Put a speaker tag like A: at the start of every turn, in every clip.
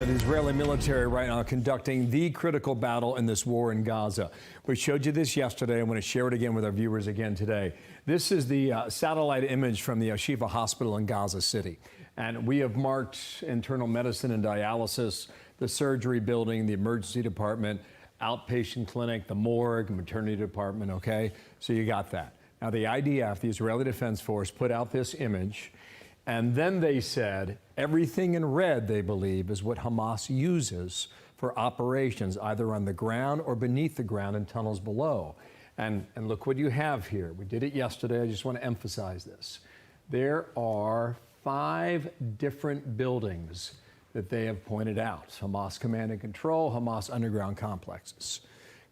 A: The Israeli military right now conducting the critical battle in this war in Gaza. We showed you this yesterday. I want to share it again with our viewers again today. This is the satellite image from the al-Shifa hospital in Gaza City. And we have marked internal medicine and dialysis, the surgery building, the emergency department, outpatient clinic, the morgue, maternity department, okay? So you got that. Now the IDF, the Israeli Defense Force, put out this image. And then they said everything in red, they believe, is what Hamas uses for operations, either on the ground or beneath the ground in tunnels below. And look what you have here. We did it yesterday. I just want to emphasize this. There are 5 different buildings that they have pointed out. Hamas command and control, Hamas underground complexes.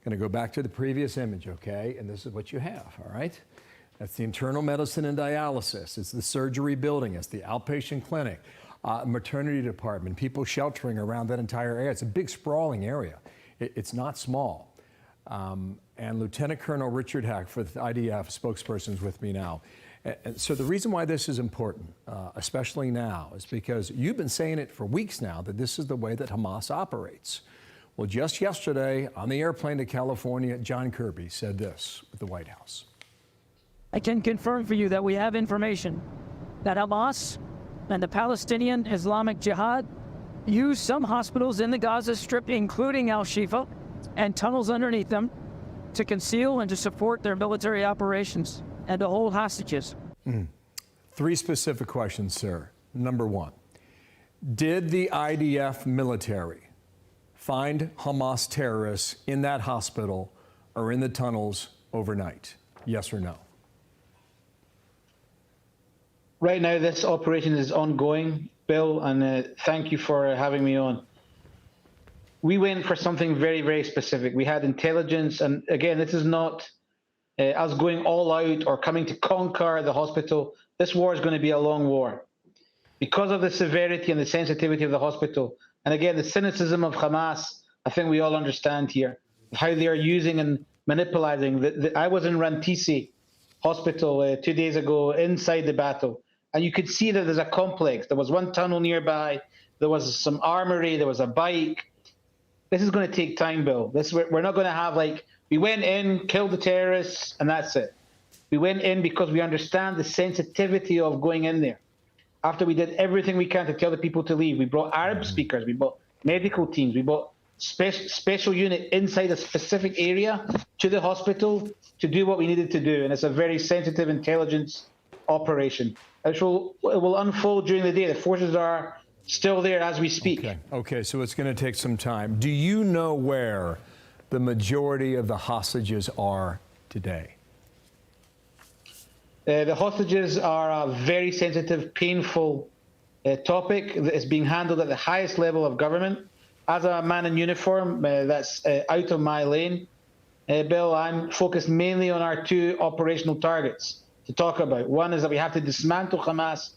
A: Going to go back to the previous image, okay? And this is what you have, all right? That's the internal medicine and dialysis. It's the surgery building. It's the outpatient clinic, maternity department, people sheltering around that entire area. It's a big sprawling area. It's not small. And Lieutenant Colonel Richard Hecht, for the IDF spokesperson, is with me now. And so the reason why this is important, especially now, is because you've been saying it for weeks now that this is the way that Hamas operates. Well, just yesterday on the airplane to California, John Kirby said this with the White House.
B: I can confirm for you that we have information that Hamas and the Palestinian Islamic Jihad use some hospitals in the Gaza Strip, including al-Shifa, and tunnels underneath them to conceal and to support their military operations and to hold hostages.
A: 3 specific questions, sir. Number 1, did the IDF military find Hamas terrorists in that hospital or in the tunnels overnight? Yes or no?
C: Right now, this operation is ongoing, Bill, and thank you for having me on. We went for something very, very specific. We had intelligence, and again, this is not us going all out or coming to conquer the hospital. This war is going to be a long war. Because of the severity and the sensitivity of the hospital, and again, the cynicism of Hamas, I think we all understand here, how they are using and manipulating. I was in Rantisi Hospital 2 days ago inside the battle. And you could see that there's a complex. There was one tunnel nearby. There was some armory. There was a bike. This is going to take time, Bill. We're not going to have we went in, killed the terrorists, and that's it. We went in because we understand the sensitivity of going in there. After we did everything we can to tell the people to leave, we brought Arab speakers. We brought medical teams. We brought special unit inside a specific area to the hospital to do what we needed to do. And it's a very sensitive intelligence operation. It will unfold during the day. The forces are still there as we speak.
A: Okay, so it's going to take some time. Do you know where the majority of the hostages are today?
C: The hostages are a very sensitive, painful topic that is being handled at the highest level of government. As a man in uniform, that's out of my lane. Bill, I'm focused mainly on our 2 operational targets to talk about. One is that we have to dismantle Hamas,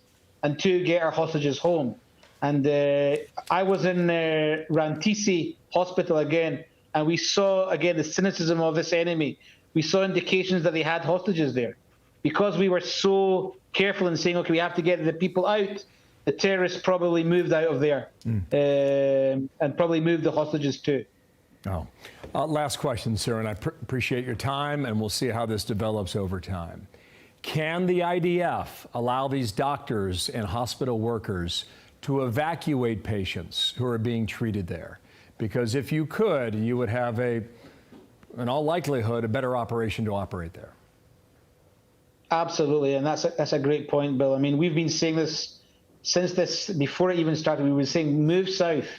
C: and 2, get our hostages home. And I was in Rantisi Hospital again, and we saw, again, the cynicism of this enemy. We saw indications that they had hostages there. Because we were so careful in saying, okay, we have to get the people out, the terrorists probably moved out of there and probably moved the hostages too.
A: Last question, sir, and I appreciate your time, and we'll see how this develops over time. Can the IDF allow these doctors and hospital workers to evacuate patients who are being treated there? Because if you could, you would have in all likelihood, a better operation to operate there.
C: Absolutely, and that's a great point, Bill. I mean, we've been saying this since before it even started. We were saying move south.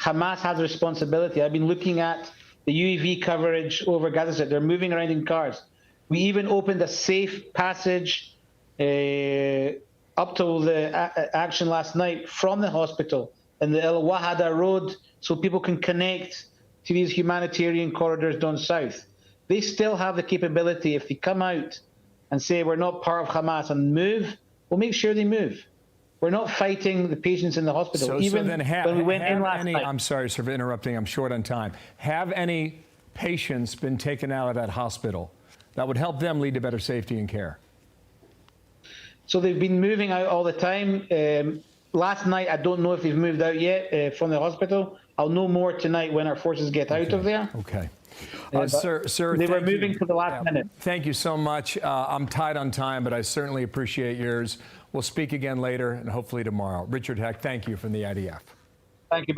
C: Hamas has a responsibility. I've been looking at the UAV coverage over Gaza. They're moving around in cars. We even opened a safe passage up to the action last night from the hospital in the El Wahada Road so people can connect to these humanitarian corridors down south. They still have the capability, if they come out and say we're not part of Hamas and move, we'll make sure they move. We're not fighting the patients in the hospital.
A: Even
C: then when we went in last night.
A: I'm sorry, sir, for interrupting. I'm short on time. Have any patients been taken out of that hospital that would help them lead to better safety and care?
C: So they've been moving out all the time. last night, I don't know if they've moved out yet from the hospital. I'll know more tonight when our forces get out of there.
A: Okay.
C: Sir, they were moving to the last minute.
A: Thank you so much. I'm tight on time, but I certainly appreciate yours. We'll speak again later and hopefully tomorrow. Richard Hecht, thank you from the IDF.
C: Thank you, Bill.